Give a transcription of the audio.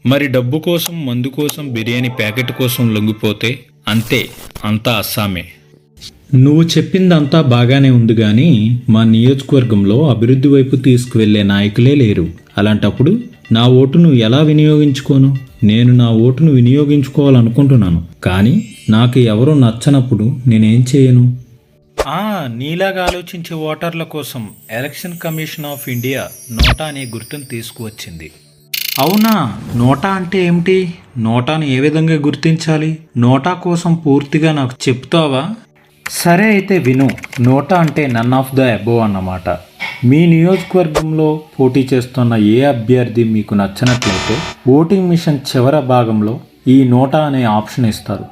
మరి డబ్బు కోసం, మందు కోసం, బిర్యానీ ప్యాకెట్ కోసం లొంగిపోతే అంతే, అంతా అస్సామే. నువ్వు చెప్పిందంతా బాగానే ఉంది కానీ మా నియోజకవర్గంలో అభివృద్ధి వైపు తీసుకువెళ్లే నాయకులే లేరు. అలాంటప్పుడు నా ఓటును ఎలా వినియోగించుకోను? నేను నా ఓటును వినియోగించుకోవాలనుకుంటున్నాను, కానీ నాకు ఎవరూ నచ్చనప్పుడు నేనేం చేయను? నీలాగా ఆలోచించే ఓటర్ల కోసం ఎలక్షన్ కమిషన్ ఆఫ్ ఇండియా నోటా అనే గుర్తును తీసుకువచ్చింది. అవునా? నోటా అంటే ఏమిటి? నోటాను ఏ విధంగా గుర్తించాలి? నోటా కోసం పూర్తిగా నాకు చెప్తావా? సరే అయితే విను. నోటా అంటే నన్ ఆఫ్ ద అబోవ్ అన్నమాట. మీ నియోజకవర్గంలో పోటీ చేస్తున్న ఏ అభ్యర్థి మీకు నచ్చినట్లయితే ఓటింగ్ మిషన్ చివరి భాగంలో ఈ నోటా అనే ఆప్షన్ ఇస్తారు.